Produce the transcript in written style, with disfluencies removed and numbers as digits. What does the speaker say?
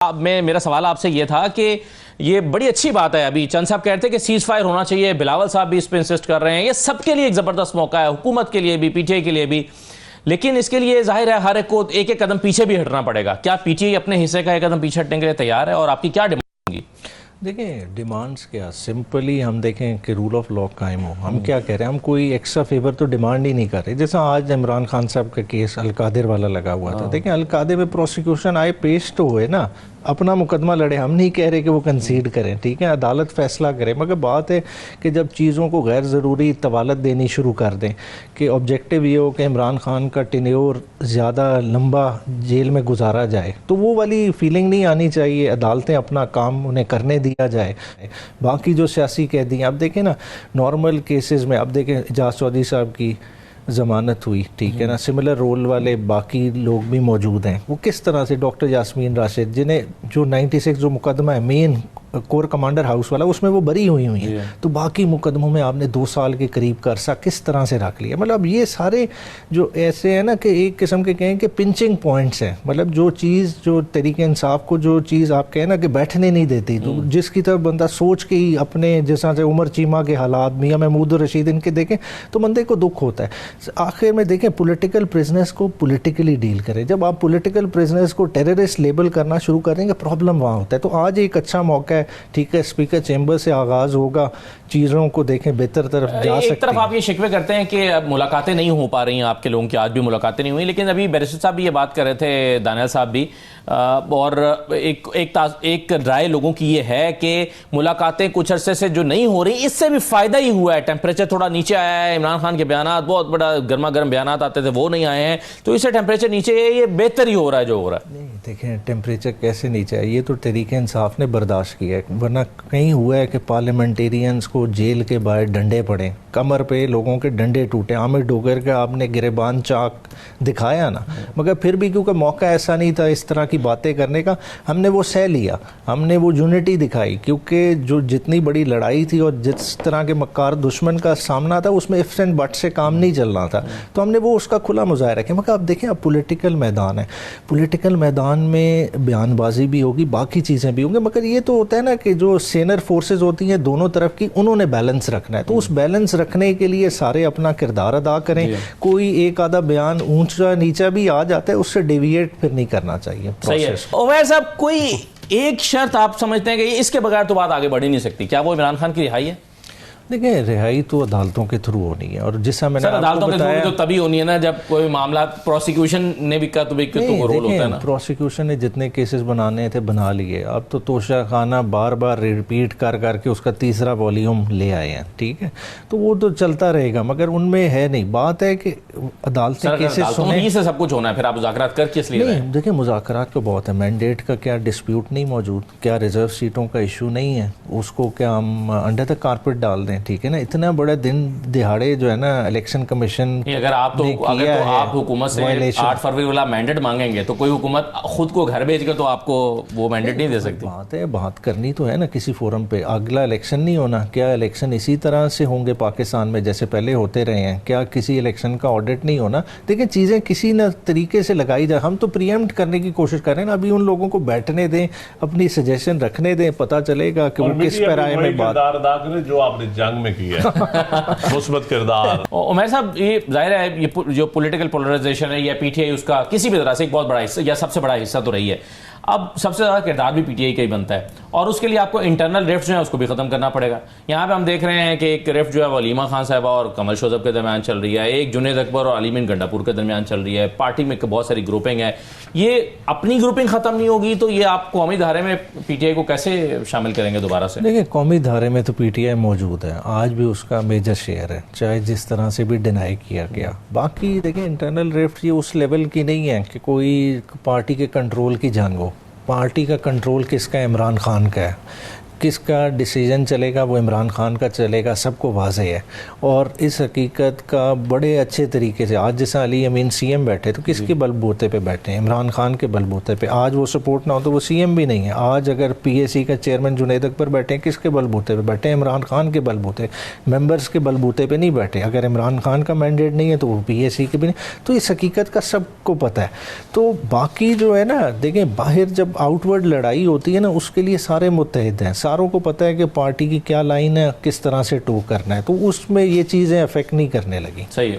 میں میرا سوال آپ سے یہ تھا کہ یہ بڑی اچھی بات ہے، ابھی چند صاحب کہتے ہیں کہ سیز فائر ہونا چاہیے، بلاول صاحب بھی اس پہ انسسٹ کر رہے ہیں، یہ سب کے لیے ایک زبردست موقع ہے، حکومت کے لیے بھی، پی ٹی آئی کے لیے بھی، لیکن اس کے لیے ظاہر ہے ہر ایک کو ایک ایک قدم پیچھے بھی ہٹنا پڑے گا۔ کیا پی ٹی آئی اپنے حصے کا ایک قدم پیچھے ہٹنے کے لیے تیار ہے، اور آپ کی کیا ڈیمانڈ ہوگی؟ دیکھیں ڈیمانڈز کیا، سمپلی ہم دیکھیں کہ رول آف لا قائم ہو۔ ہم کیا کہہ رہے ہیں، ہم کوئی ایکسٹرا فیور تو ڈیمانڈ ہی نہیں کر رہے۔ جیسا آج عمران خان صاحب کا کیس القادر والا لگا ہوا تھا، دیکھیں القادر میں پروسیکیوشن آئے، پیش تو ہوئے نا، اپنا مقدمہ لڑے، ہم نہیں کہہ رہے کہ وہ کنسیڈ کریں، ٹھیک ہے، عدالت فیصلہ کرے، مگر بات ہے کہ جب چیزوں کو غیر ضروری طوالت دینی شروع کر دیں کہ آبجیکٹیو یہ ہو کہ عمران خان کا ٹینیور زیادہ لمبا جیل میں گزارا جائے، تو وہ والی فیلنگ نہیں آنی چاہیے۔ عدالتیں اپنا کام انہیں کرنے دیا جائے۔ باقی جو سیاسی قیدی ہیں، اب دیکھیں نا نارمل کیسز میں، اب دیکھیں اعجاز چودھری صاحب کی ضمانت ہوئی، ٹھیک ہے نا، سملر رول والے باقی لوگ بھی موجود ہیں، وہ کس طرح سے ڈاکٹر یاسمین راشد جنہیں جو 96 جو مقدمہ ہے مین کور کمانڈر ہاؤس والا، اس میں وہ بری ہوئی ہیں، تو باقی مقدموں میں آپ نے 2 سال کے قریب کا عرصہ کس طرح سے رکھ لیا؟ مطلب یہ سارے جو ایسے ہیں نا کہ ایک قسم کے کہیں کہ پنچنگ پوائنٹس ہیں، مطلب جو چیز جو طریقہ انصاف کو جو چیز آپ کہیں نا کہ بیٹھنے نہیں دیتی، تو جس کی طرف بندہ سوچ کے ہی اپنے جیسا سے عمر چیمہ کے حالات، میاں محمود الرشید ان کے دیکھیں تو بندے کو دکھ ہوتا ہے۔ آخر میں دیکھیں پولیٹیکل پریزنرز کو پولیٹیکلی ڈیل کریں۔ جب آپ پولیٹیکل پریزنرز کو ٹیررسٹ لیبل کرنا شروع کریں گے، پرابلم وہاں ہوتا ہے۔ تو آج ایک اچھا موقع ہے، ٹھیک ہے، اسپیکر چیمبر سے آغاز ہوگا، چیزوں کو دیکھیں بہتر طرف جا سکتے ہیں۔ ایک طرف آپ یہ شکوے کرتے ہیں کہ اب ملاقاتیں نہیں ہو پا رہی ہیں آپ کے لوگوں کی، آج بھی ملاقاتیں نہیں ہوئی، لیکن ابھی بیرسٹر صاحب بھی یہ بات کر رہے تھے، دانیال صاحب بھی، اور ایک رائے لوگوں کی یہ ہے کہ ملاقاتیں کچھ عرصے سے جو نہیں ہو رہی، اس سے بھی فائدہ ہی ہوا ہے، ٹیمپریچر تھوڑا نیچے آیا ہے، عمران خان کے بیانات بہت بڑا گرما گرم بیانات آتے تھے وہ نہیں آئے ہیں، تو اس سے ٹیمپریچر نیچے ہے، یہ بہتر ہی ہو رہا ہے جو ہو رہا ہے۔ نہیں دیکھیں ٹیمپریچر کیسے نیچے ہے، یہ تو تحریک انصاف نے برداشت کیا ہے، ورنہ کہیں ہوا ہے کہ پارلیمنٹیرینز کو جیل کے باہر ڈنڈے پڑے، کمر پہ لوگوں کے ڈنڈے ٹوٹے، عامر ڈوگر کا آپ نے گریبان چاک دکھایا نا، مگر پھر بھی کیونکہ موقع ایسا نہیں تھا اس طرح کی باتیں کرنے کا، ہم نے وہ سہ لیا، ہم نے وہ یونٹی دکھائی، کیونکہ جو جتنی بڑی لڑائی تھی اور جس طرح کے مکار دشمن کا سامنا تھا، اس میں ifs and buts سے کام نہیں چل رہا تھا، تو ہم نے وہ اس کا کھلا مظاہرہ کیا۔ مگر آپ دیکھیں اب پولیٹیکل میدان ہے، پولیٹیکل میدان میں بیان بازی بھی ہوگی، باقی چیزیں بھی ہوں گی، مگر یہ تو ہوتا ہے نا کہ جو سینر فورسز ہوتی ہیں دونوں طرف کی، انہوں نے بیلنس رکھنا ہے، تو اس بیلنس رکھنے کے لیے سارے اپنا کردار ادا کریں، کوئی ایک آدھا بیان اونچا نیچا بھی آ جاتا ہے، اس سے ڈیویٹ پھر نہیں کرنا چاہیے۔ صحیح ہے۔ عمیر صاحب، کوئی ایک شرط آپ سمجھتے ہیں کہ اس کے بغیر تو بات آگے بڑھ ہی نہیں سکتی، کیا وہ عمران خان کی رہائی ہے؟ دیکھیں رہائی تو عدالتوں کے تھرو ہونی ہے، اور جیسا میں نے عدالتوں کے تھرو تو تبھی ہونی ہے نا جب کوئی معاملات پروسیکیوشن نے بھی کہا تو رول ہوتا ہے نا۔ پروسیکیوشن نے جتنے کیسز بنانے تھے بنا لیے، اب تو توشہ خانہ بار بار ریپیٹ کر کر کے اس کا تیسرا والیوم لے آئے ہیں، ٹھیک ہے، تو وہ تو چلتا رہے گا، مگر ان میں ہے نہیں، بات ہے کہ عدالتیں کیسز سنیں سے سب کچھ ہونا ہے، پھر آپ مذاکرات کر کس لیے نہیں؟ دیکھیں مذاکرات کو بہت ہے، مینڈیٹ کا کیا ڈسپیوٹ نہیں موجود، کیا ریزرو سیٹوں کا ایشو نہیں ہے، اس کو کیا ہم انڈر دا کارپیٹ ڈال دیں، ٹھیک ہے نا، اتنا بڑے دن دہاڑے جو ہے نا الیکشن کمیشن، اگر آپ حکومت سے 8 فروری والا مینڈیٹ مانگیں گے تو کوئی حکومت خود کو گھر بھیج کر تو آپ کو وہ مینڈیٹ نہیں دے سکتی۔ بات ہے، بات کرنی تو ہے نا کسی فورم پہ، اگلا الیکشن نہیں ہونا، کیا الیکشن اسی طرح سے ہوں گے پاکستان میں جیسے پہلے ہوتے رہے ہیں؟ کیا کسی الیکشن کا آڈٹ نہیں ہونا؟ دیکھیں چیزیں کسی نہ طریقے سے لگائی جائے، ہم تو پریمپٹ کرنے کی کوشش کر رہے ہیں نا، ابھی ان لوگوں کو بیٹھنے دیں، اپنی سجیشن رکھنے دیں، پتہ چلے گا کہ وہ کس پیرائے میں بات ادا کریں جو آپ نے جنگ میں کی ہے، مثبت کردار۔ عمیر صاحب، یہ ظاہر ہے یہ جو پولیٹیکل پولرائزیشن ہے یا پی ٹی آئی اس کا کسی بھی طرح سے ایک بہت بڑا حصہ یا سب سے بڑا حصہ تو رہی ہے، اب سب سے زیادہ کردار بھی پی ٹی آئی کا ہی بنتا ہے، اور اس کے لیے آپ کو انٹرنل ریفٹ جو ہے اس کو بھی ختم کرنا پڑے گا۔ یہاں پہ ہم دیکھ رہے ہیں کہ ایک ریفٹ جو ہے وہ علیمہ خان صاحبہ اور کمل شوذب کے درمیان چل رہی ہے، ایک جنید اکبر اور علی مین گنڈاپور کے درمیان چل رہی ہے، پارٹی میں بہت ساری گروپنگ ہے، یہ اپنی گروپنگ ختم نہیں ہوگی تو یہ آپ قومی دھارے میں پی ٹی آئی کو کیسے شامل کریں گے دوبارہ سے؟ دیکھیں قومی دھارے میں تو پی ٹی آئی موجود ہے، آج بھی اس کا میجر شیئر ہے، چاہے جس طرح سے بھی ڈینائی کیا گیا۔ باقی دیکھیں انٹرنل ریفٹ یہ اس لیول کی نہیں ہے کہ کوئی پارٹی کے کنٹرول کی جنگ ہو، پارٹی کا کنٹرول کس کا؟ عمران خان کا ہے، کس کا ڈیسیجن چلے گا وہ عمران خان کا چلے گا، سب کو واضح ہے. اور اس حقیقت کا بڑے اچھے طریقے سے آج جیسا علی امین سی ایم بیٹھے تو کس کے بل بوتے پہ بیٹھے ہیں؟ عمران خان کے بل بوتے پہ. آج وہ سپورٹ نہ ہو تو وہ سی ایم بھی نہیں ہے. آج اگر پی اے سی کا چیئرمین جنید اکبر بیٹھے ہیں کس کے بل بوتے پہ بیٹھے ہیں؟ عمران خان کے بل بوتے، ممبرس کے بل بوتے پہ نہیں بیٹھے. اگر عمران خان کا مینڈیٹ نہیں ہے تو وہ پی اے سی کے بھی نہیں. تو اس حقیقت کا سب کو پتہ ہے. تو باقی جو ہے نا دیکھیں باہر جب آؤٹ ورڈ لڑائی ہوتی ہے نا اس کے لیے سارے متحد ہیں، ساروں کو پتہ ہے کہ پارٹی کی کیا لائن ہے، کس طرح سے ٹو کرنا ہے. تو اس میں یہ چیزیں افیکٹ نہیں کرنے لگی. صحیح ہے.